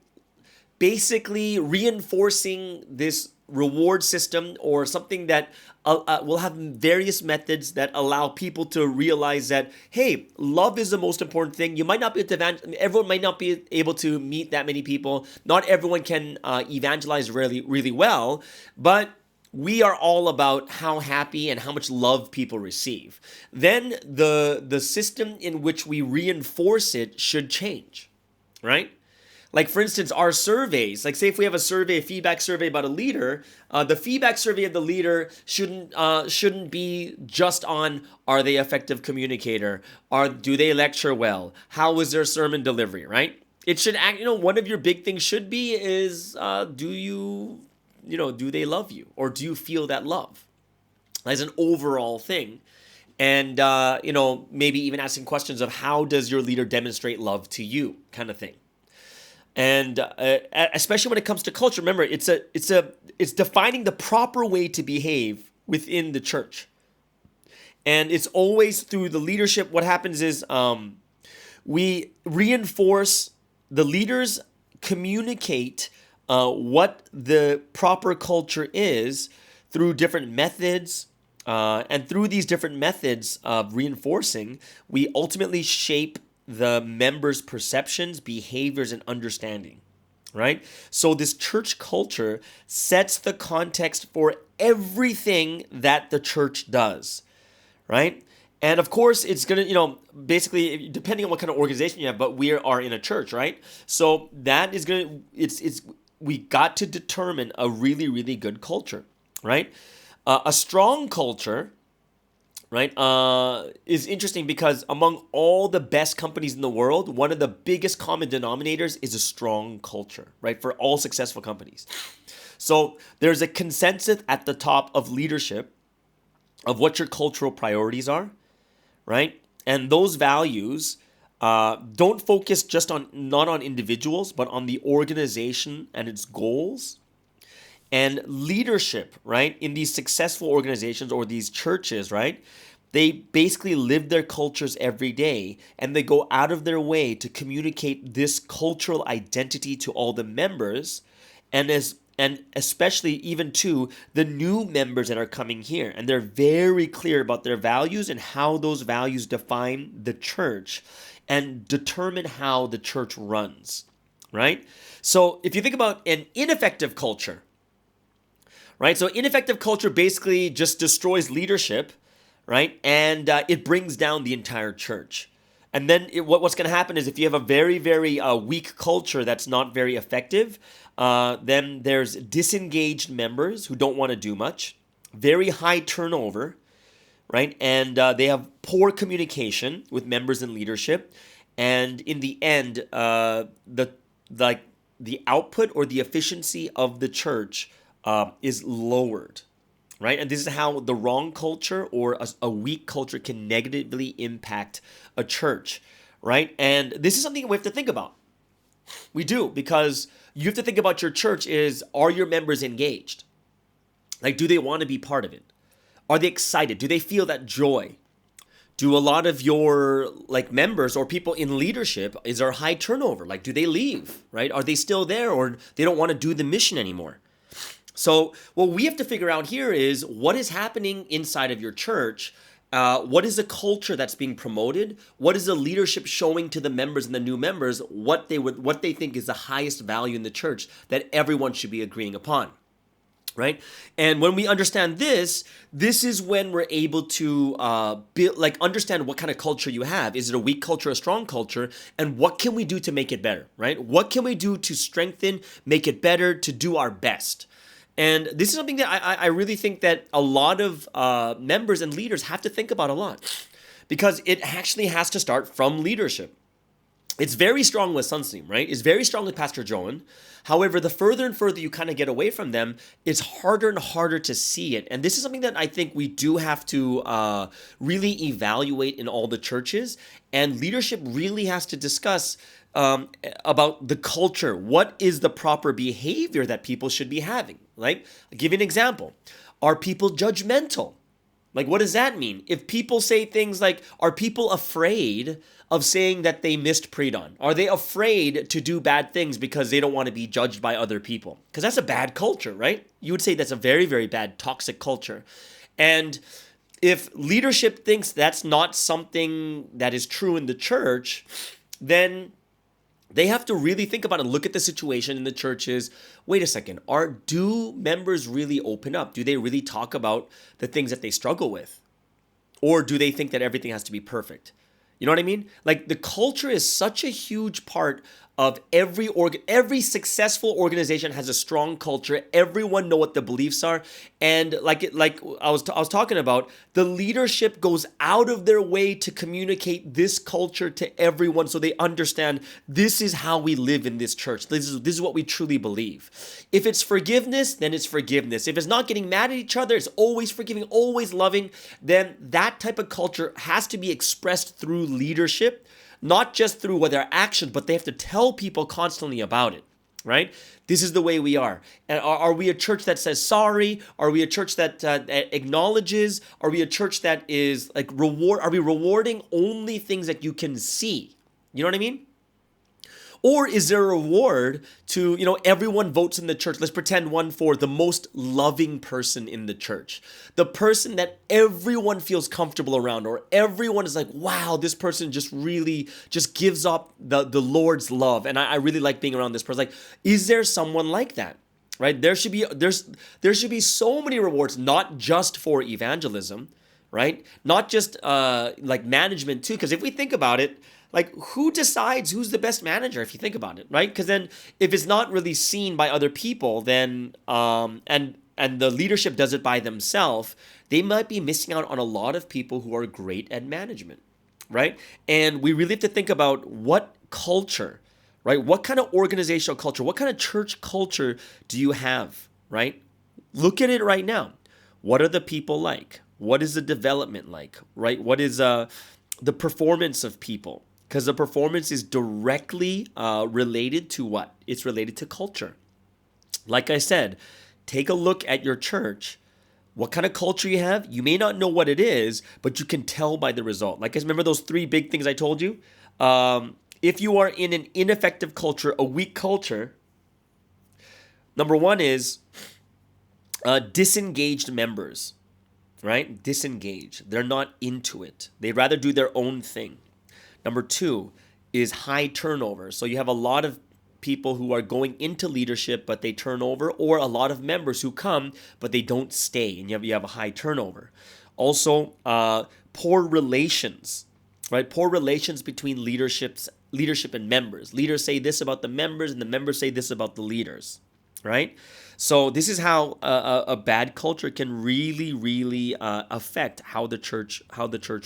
basically reinforcing this reward system or something that will have various methods that allow people to realize that, hey, love is the most important thing. You might not be able to everyone might not be able to meet that many people. Not everyone can evangelize really, really well, but we are all about how happy and how much love people receive. Then the system in which we reinforce it should change, right? Like for instance, our surveys, like say if we have a feedback survey about a leader, the feedback survey of the leader shouldn't be just on, are they effective communicator? Do they lecture well? How was their sermon delivery, right? It should one of your big things should be is, do they love you? Or do you feel that love? As an overall thing. And, maybe even asking questions of how does your leader demonstrate love to you kind of thing. And especially when it comes to culture, remember, it's defining the proper way to behave within the church. And it's always through the leadership. What happens is we reinforce, the leaders communicate what the proper culture is through different methods. And through these different methods of reinforcing, we ultimately shape the members' perceptions, behaviors, and understanding, right? So this church culture sets the context for everything that the church does, right? And of course, it's going to, basically, depending on what kind of organization you have, but we are in a church, right? So that is going to, we got to determine a really, really good culture, right? A strong culture, right, is interesting because among all the best companies in the world, one of the biggest common denominators is a strong culture, right, for all successful companies. So there's a consensus at the top of leadership of what your cultural priorities are, right? And those values don't focus not on individuals, but on the organization and its goals. And leadership, right, in these successful organizations or these churches, right, they basically live their cultures every day and they go out of their way to communicate this cultural identity to all the members and especially even to the new members that are coming here. And they're very clear about their values and how those values define the church and determine how the church runs, right? So if you think about an ineffective culture, right? So ineffective culture basically just destroys leadership, right? And it brings down the entire church. And then what's going to happen is if you have a very, very weak culture that's not very effective, then there's disengaged members who don't want to do much, very high turnover, right? And they have poor communication with members and leadership. And in the end, the output or the efficiency of the church is lowered, right? And this is how the wrong culture or a weak culture can negatively impact a church, right? And this is something we have to think about. We do, because you have to think about your church are your members engaged? Like, do they want to be part of it? Are they excited? Do they feel that joy? Do a lot of your members or people in leadership, is there high turnover? Like, do they leave, right? Are they still there or they don't want to do the mission anymore? So what we have to figure out here is what is happening inside of your church. What is the culture that's being promoted? What is the leadership showing to the members and the new members what they think is the highest value in the church that everyone should be agreeing upon, right? And when we understand this is when we're able to understand what kind of culture you have. Is it a weak culture, a strong culture? And what can we do to make it better, right? What can we do to strengthen, make it better, to do our best? And this is something that I really think that a lot of members and leaders have to think about a lot, because it actually has to start from leadership. It's very strong with Sunsteam, right? It's very strong with Pastor Joan. However, the further and further you kind of get away from them, it's harder and harder to see it. And this is something that I think we do have to really evaluate in all the churches. And leadership really has to discuss about the culture. What is the proper behavior that people should be having? Right? I'll give you an example. Are people judgmental? Like, what does that mean? If people say things like, are people afraid of saying that they missed pre-dawn? Are they afraid to do bad things because they don't want to be judged by other people? Because that's a bad culture, right? You would say that's a very, very bad, toxic culture. And if leadership thinks that's not something that is true in the church, then they have to really think about and look at the situation in the churches. Wait a second, do members really open up? Do they really talk about the things that they struggle with? Or do they think that everything has to be perfect? You know what I mean? Like, the culture is such a huge part of every successful organization has a strong culture. Everyone know what the beliefs are, and like I was talking about, the leadership goes out of their way to communicate this culture to everyone, so they understand this is how we live in this church. This is what we truly believe. If it's forgiveness, then it's forgiveness. If it's not getting mad at each other, it's always forgiving, always loving. Then that type of culture has to be expressed through leadership. Not just through their actions, but they have to tell people constantly about it, right? This is the way we are. And are we a church that says sorry? Are we a church that acknowledges? Are we a church that is like Are we rewarding only things that you can see? You know what I mean? Or is there a reward to, everyone votes in the church? Let's pretend one for the most loving person in the church. The person that everyone feels comfortable around, or everyone is like, wow, this person just really just gives up the Lord's love. And I really like being around this person. Like, is there someone like that? Right? There should be so many rewards, not just for evangelism, right? Not just like management too. Because if we think about it, like, who decides who's the best manager, if you think about it, right? Because then if it's not really seen by other people, then and the leadership does it by themselves, they might be missing out on a lot of people who are great at management, right? And we really have to think about what culture, right? What kind of organizational culture, what kind of church culture do you have, right? Look at it right now. What are the people like? What is the development like, right? What is the performance of people? Because the performance is directly related to what? It's related to culture. Like I said, take a look at your church. What kind of culture you have? You may not know what it is, but you can tell by the result. Like, I remember those 3 big things I told you? If you are in an ineffective culture, a weak culture, number 1 is disengaged members, right? Disengaged. They're not into it. They'd rather do their own thing. Number 2 is high turnover. So you have a lot of people who are going into leadership, but they turn over, or a lot of members who come, but they don't stay, and you have a high turnover. Also, poor relations, right? Poor relations between leadership and members. Leaders say this about the members, and the members say this about the leaders, right? So this is how a bad culture can really, really affect how the church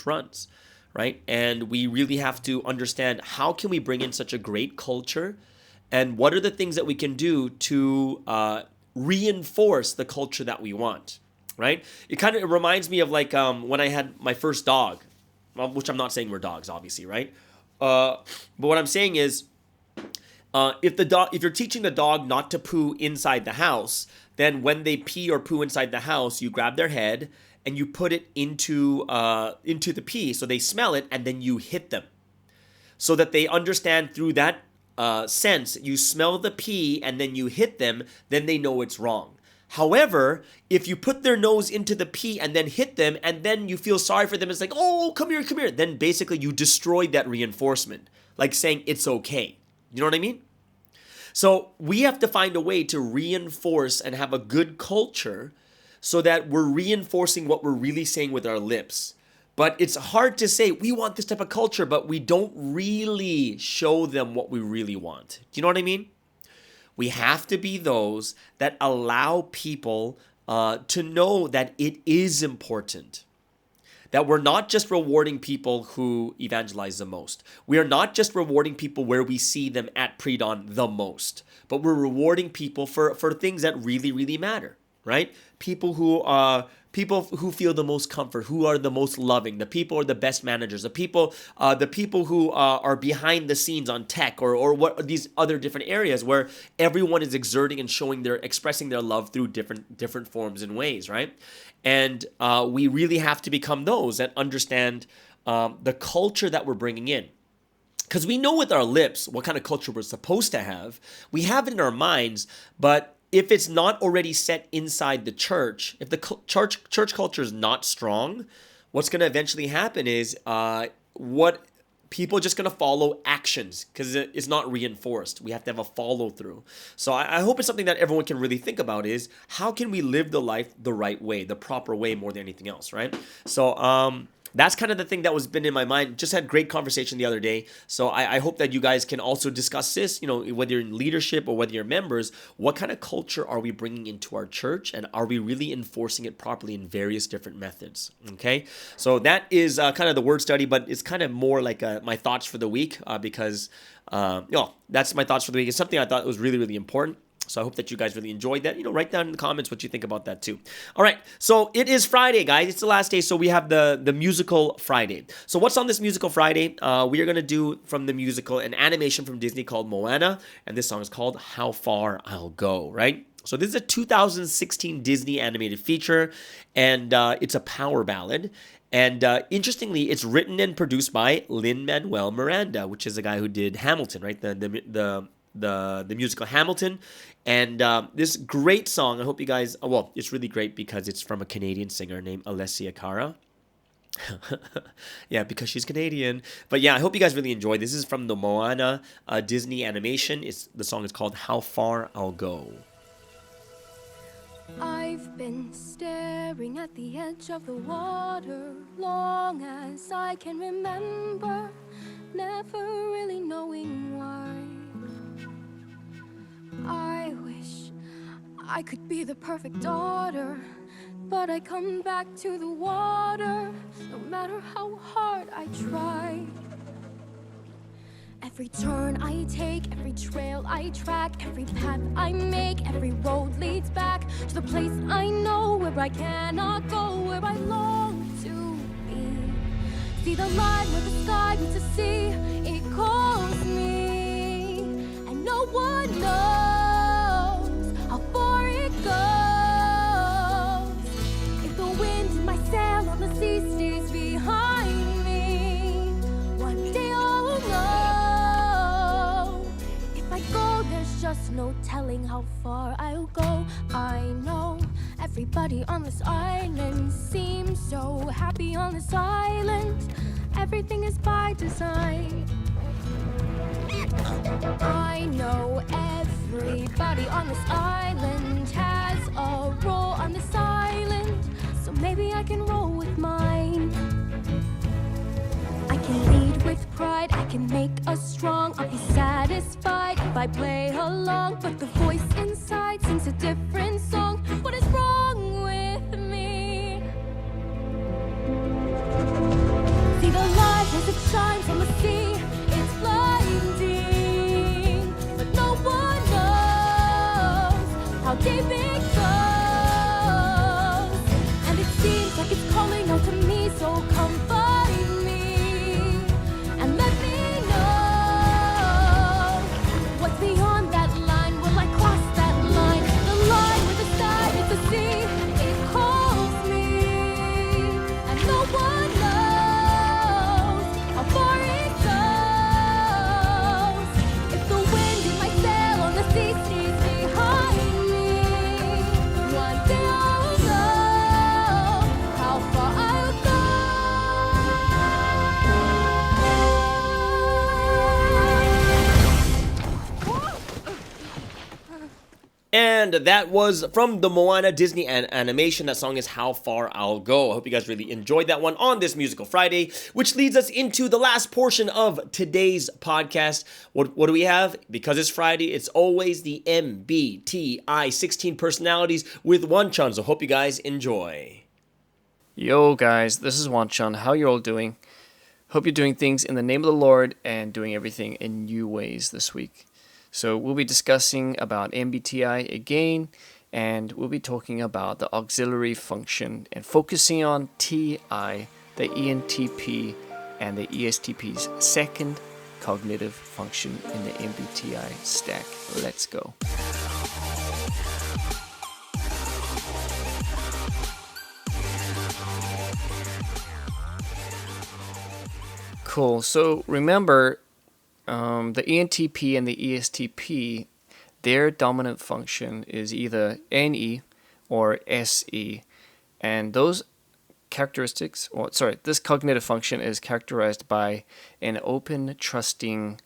runs. Right? And we really have to understand, how can we bring in such a great culture, and what are the things that we can do to reinforce the culture that we want, right? It reminds me of like when I had my first dog, which I'm not saying we're dogs, obviously, right? But what I'm saying is, if you're teaching the dog not to poo inside the house, then when they pee or poo inside the house, you grab their head and you put it into the pee, so they smell it, and then you hit them, so that they understand through that sense. You smell the pee and then you hit them, then they know it's wrong. However, if you put their nose into the pee and then hit them, and then you feel sorry for them, it's like, oh, come here, then basically you destroyed that reinforcement, like saying it's okay. You know what I mean? So we have to find a way to reinforce and have a good culture, so that we're reinforcing what we're really saying with our lips. But it's hard to say, we want this type of culture, but we don't really show them what we really want. Do you know what I mean? We have to be those that allow people to know that it is important. That we're not just rewarding people who evangelize the most. We are not just rewarding people where we see them at pre-dawn the most. But we're rewarding people for things that really, really matter. Right? People who people who feel the most comfort, who are the most loving, the people who are the best managers, the people who are behind the scenes on tech or what these other different areas where everyone is exerting and expressing their love through different forms and ways, right? And we really have to become those that understand the culture that we're bringing in. Because we know with our lips what kind of culture we're supposed to have. We have it in our minds, but if it's not already set inside the church, if the church culture is not strong, what's going to eventually happen is what people are just going to follow actions because it's not reinforced. We have to have a follow through. So I hope it's something that everyone can really think about is how can we live the life the right way, the proper way more than anything else, right? So that's kind of the thing that was been in my mind. Just had great conversation the other day. So I hope that you guys can also discuss this, whether you're in leadership or whether you're members, what kind of culture are we bringing into our church and are we really enforcing it properly in various different methods? Okay. So that is kind of the word study, but it's kind of more like my thoughts for the week because, that's my thoughts for the week. It's something I thought was really, really important. So I hope that you guys really enjoyed that. Write down in the comments what you think about that too. All right, so it is Friday, guys. It's the last day, so we have the musical Friday. So what's on this musical Friday? We are going to do from the musical an animation from Disney called Moana, and this song is called How Far I'll Go, right? So this is a 2016 Disney animated feature, and it's a power ballad. And interestingly, it's written and produced by Lin-Manuel Miranda, which is the guy who did Hamilton, right? The musical Hamilton, and this great song. I hope you guys. Well, it's really great because it's from a Canadian singer named Alessia Cara. Yeah, because she's Canadian. But yeah, I hope you guys really enjoy. This is from the Moana Disney animation. The song is called How Far I'll Go. I've been staring at the edge of the water long as I can remember, never really knowing why. I wish I could be the perfect daughter, but I come back to the water no matter how hard I try. Every turn I take, every trail I track, every path I make, every road leads back to the place I know where I cannot go, where I long to be. See the line where the sky meets the sea, it calls me, and no one knows how far it goes. If the wind in my sail on the sea stays behind me, one day I'll know. If I go, there's just no telling how far I'll go. I know everybody on this island seems so happy on this island. Everything is by design. I know everybody on this island has a role on this island, so maybe I can roll with mine. I can lead with pride, I can make us strong. I'll be satisfied if I play along, but the voice inside sings a different song. What is wrong with me? See the light as it shines on the sea, it's blinding, but no one knows how deep it goes. And it seems like it's calling out to me, so come find me and let me know what's beyond that line. Will I cross that line? The line where the sky meets the sea, it calls me, and no one knows how far it goes. If the wind in my sail on the sea stays behind me, one day I'll know how far I'll go. And that was from the Moana Disney animation. That song is How Far I'll Go. I hope you guys really enjoyed that one on this Musical Friday, which leads us into the last portion of today's podcast. What do we have? Because it's Friday, it's always the MBTI 16 personalities with Wanchan. So hope you guys enjoy. Yo guys, this is Wanchan. How you all doing? Hope you're doing things in the name of the Lord and doing everything in new ways this week. So we'll be discussing about MBTI again, and we'll be talking about the auxiliary function and focusing on TI, the ENTP, and the ESTP's second cognitive function in the MBTI stack. Let's go. Cool. So remember, the ENTP and the ESTP, their dominant function is either NE or SE. And those characteristics, this cognitive function is characterized by an open, trusting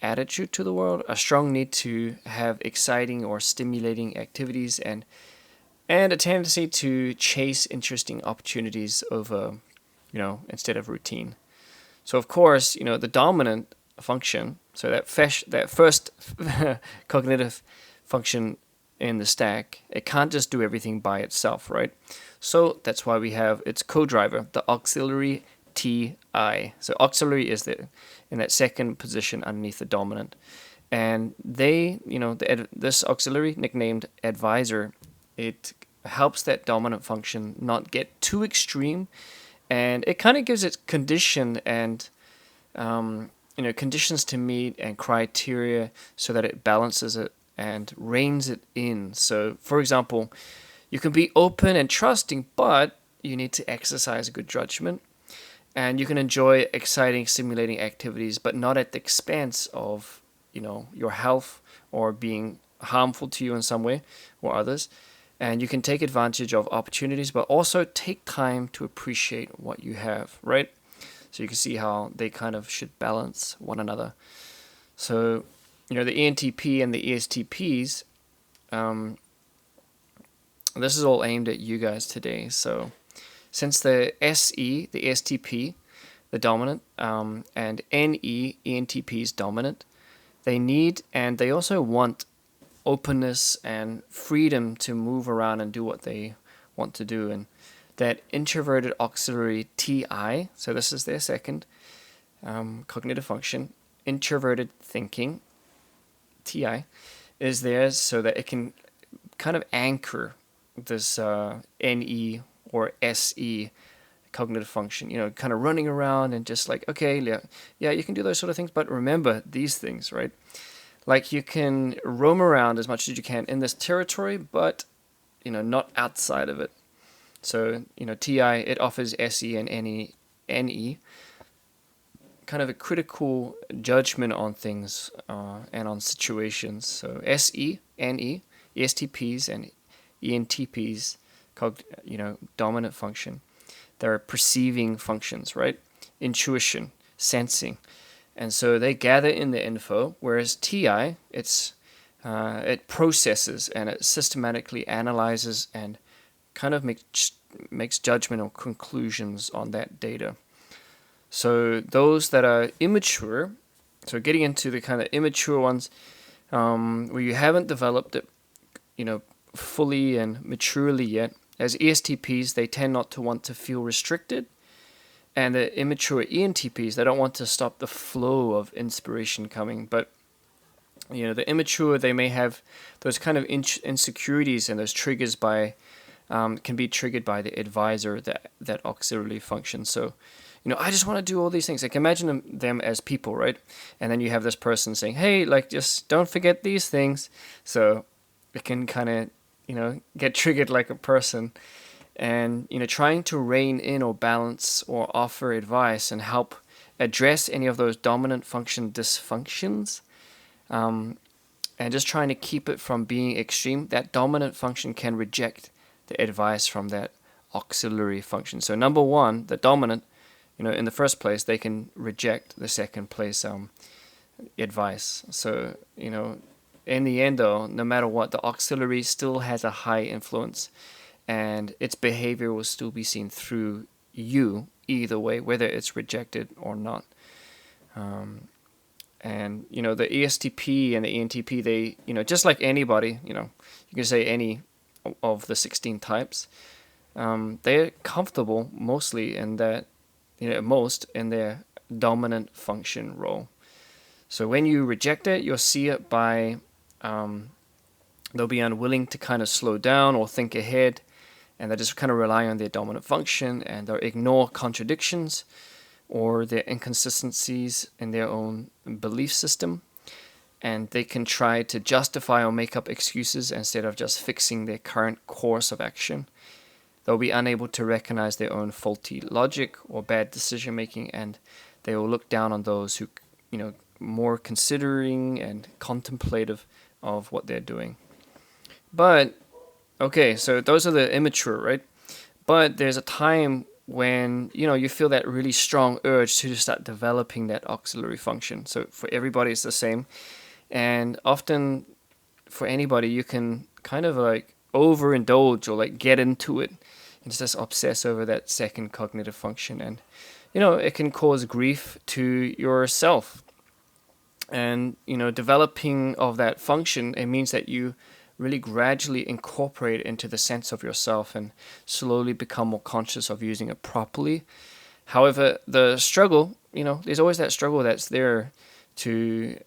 attitude to the world, a strong need to have exciting or stimulating activities, and a tendency to chase interesting opportunities over, instead of routine. So of course, the dominant function, so that first cognitive function in the stack, it can't just do everything by itself, right? So that's why we have its co-driver, the auxiliary TI. So auxiliary is in that second position underneath the dominant. And this auxiliary, nicknamed advisor, it helps that dominant function not get too extreme, and it kind of gives it condition and conditions to meet and criteria so that it balances it and reins it in. So, for example, you can be open and trusting, but you need to exercise good judgment, and you can enjoy exciting, stimulating activities, but not at the expense of your health or being harmful to you in some way or others. And you can take advantage of opportunities, but also take time to appreciate what you have, right? So you can see how they kind of should balance one another. So, the ENTP and the ESTPs, this is all aimed at you guys today. So since the SE, the ESTP, the dominant, and NE, ENTP is dominant, they need and they also want openness and freedom to move around and do what they want to do. And that introverted auxiliary TI, so this is their second cognitive function, introverted thinking, TI, is there so that it can kind of anchor this NE or SE cognitive function, kind of running around and just like, okay, yeah, you can do those sort of things, but remember these things, right? Like you can roam around as much as you can in this territory, but, not outside of it. So, TI, it offers SE and NE kind of a critical judgment on things and on situations. So SE, NE, ESTPs, and ENTPs, dominant function. They're perceiving functions, right? Intuition, sensing. And so they gather in the info, whereas TI, it processes and it systematically analyzes and kind of makes judgment or conclusions on that data. So those that are immature, so getting into the kind of immature ones, where you haven't developed it, fully and maturely yet, as ESTPs, they tend not to want to feel restricted. And the immature ENTPs, they don't want to stop the flow of inspiration coming. But, the immature, they may have those kind of insecurities and those triggers can be triggered by the advisor, that auxiliary function. So, I just want to do all these things. Like imagine them as people, right? And then you have this person saying, hey, like just don't forget these things. So it can kind of, get triggered like a person. And, trying to rein in or balance or offer advice and help address any of those dominant function dysfunctions, and just trying to keep it from being extreme, that dominant function can reject the advice from that auxiliary function. So number one, the dominant, in the first place, they can reject the second place advice. So, in the end, though, no matter what, the auxiliary still has a high influence, and its behavior will still be seen through you either way, whether it's rejected or not. And, the ESTP and the ENTP, they, just like anybody, you can say any of the 16 types, they're comfortable mostly in that, most in their dominant function role. So when you reject it, you'll see it by They'll be unwilling to kind of slow down or think ahead, and they just kind of rely on their dominant function, and they'll ignore contradictions or their inconsistencies in their own belief system. And they can try to justify or make up excuses instead of just fixing their current course of action. They'll be unable to recognize their own faulty logic or bad decision making, and they will look down on those who, more considering and contemplative of what they're doing. But, okay, so those are the immature, right? But there's a time when, you feel that really strong urge to start developing that auxiliary function. So for everybody, it's the same. And often for anybody, you can kind of like overindulge or like get into it and just obsess over that second cognitive function. And, it can cause grief to yourself. And, developing of that function, it means that you really gradually incorporate it into the sense of yourself and slowly become more conscious of using it properly. However, the struggle, there's always that struggle that's there to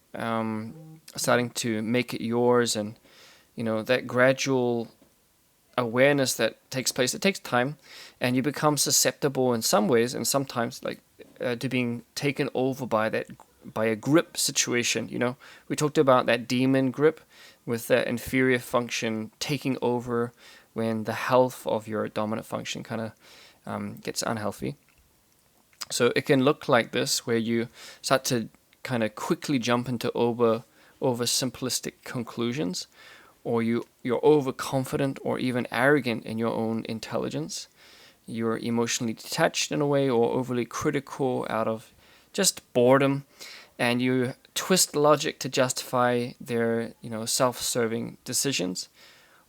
starting to make it yours, and that gradual awareness that takes place. It takes time, and you become susceptible in some ways, and sometimes to being taken over by a grip situation. We talked about that demon grip with that inferior function taking over when the health of your dominant function kind of gets unhealthy. So it can look like this, where you start to kind of quickly jump into over simplistic conclusions, or you're overconfident or even arrogant in your own intelligence. You're emotionally detached in a way, or overly critical out of just boredom, and you twist logic to justify their self-serving decisions,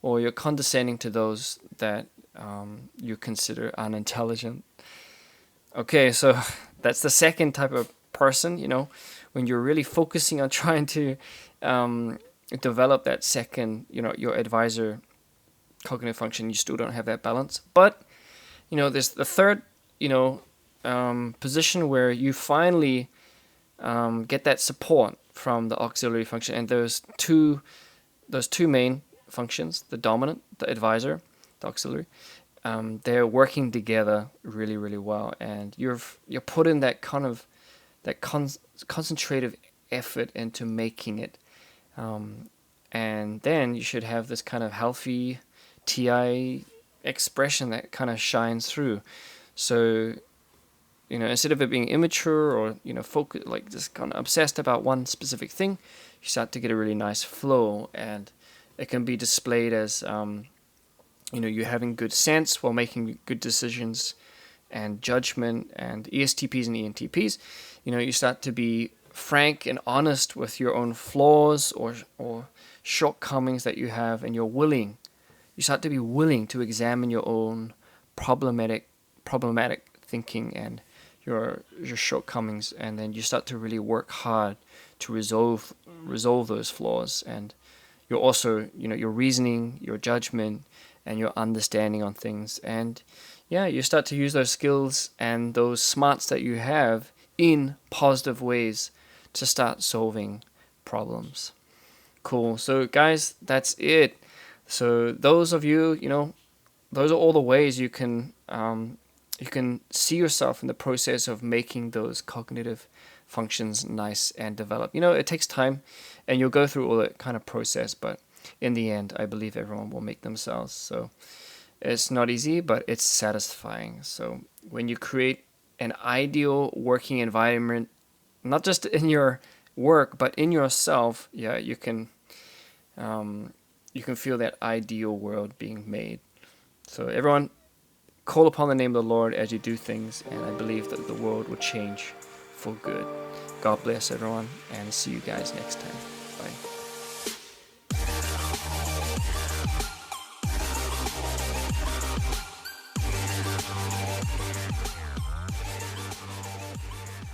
or you're condescending to those that you consider unintelligent. Okay, so that's the second type of person, when you're really focusing on trying to develop that second, your advisor cognitive function. You still don't have that balance. But, there's the third, position where you finally get that support from the auxiliary function. And those two main functions, the dominant, the advisor, the auxiliary, they're working together really, really well. And you're put in that kind of concentrative effort into making it, and then you should have this kind of healthy TI expression that kind of shines through. So instead of it being immature or focus, like just kind of obsessed about one specific thing, you start to get a really nice flow, and it can be displayed as you're having good sense while making good decisions and judgment, and ESTPs and ENTPs. You start to be frank and honest with your own flaws or shortcomings that you have, and you start to be willing to examine your own problematic thinking and your shortcomings, and then you start to really work hard to resolve those flaws. And you're also your reasoning, your judgment, and your understanding on things, and you start to use those skills and those smarts that you have in positive ways to start solving problems. Cool. So guys, that's it. So those of you, those are all the ways you can see yourself in the process of making those cognitive functions nice and develop. It takes time, and you'll go through all that kind of process, but in the end, I believe everyone will make themselves. So it's not easy, but it's satisfying. So when you create an ideal working environment, not just in your work, but in yourself, you can feel that ideal world being made. So everyone, call upon the name of the Lord as you do things, and I believe that the world will change for good. God bless everyone, and see you guys next time. Bye.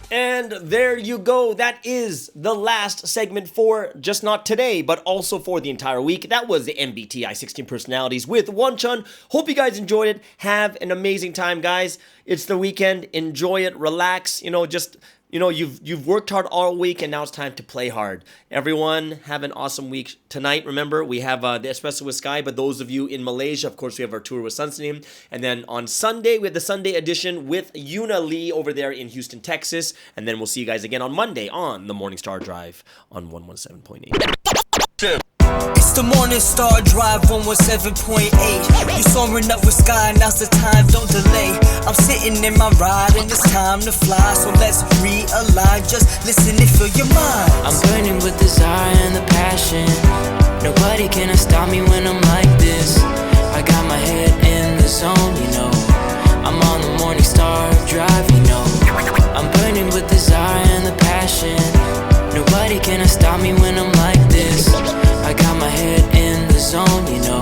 And there you go. That is the last segment for just not today, but also for the entire week. That was the MBTI 16 Personalities with Wonchun. Hope you guys enjoyed it. Have an amazing time, guys. It's the weekend. Enjoy it. Relax. Just you know, you've worked hard all week, and now it's time to play hard. Everyone, have an awesome week. Tonight, remember, we have the Espresso with Sky, but those of you in Malaysia, of course, we have our tour with Sunstein. And then on Sunday, we have the Sunday edition with Yuna Lee over there in Houston, Texas. And then we'll see you guys again on Monday on the Morning Star Drive on 117.8. It's the Morning Star Drive 117.8. You soaring up with Sky, now's the time, don't delay. I'm sitting in my ride and it's time to fly. So let's realign, just listen and fill your mind. I'm burning with desire and the passion. Nobody can stop me when I'm like this. I got my head in the zone, you know. I'm on the Morning Star Drive, you know. I'm burning with desire and the passion. Nobody can stop me when I'm like this. I got my head in the zone, you know.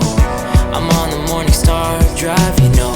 I'm on the Morning Star Drive, you know.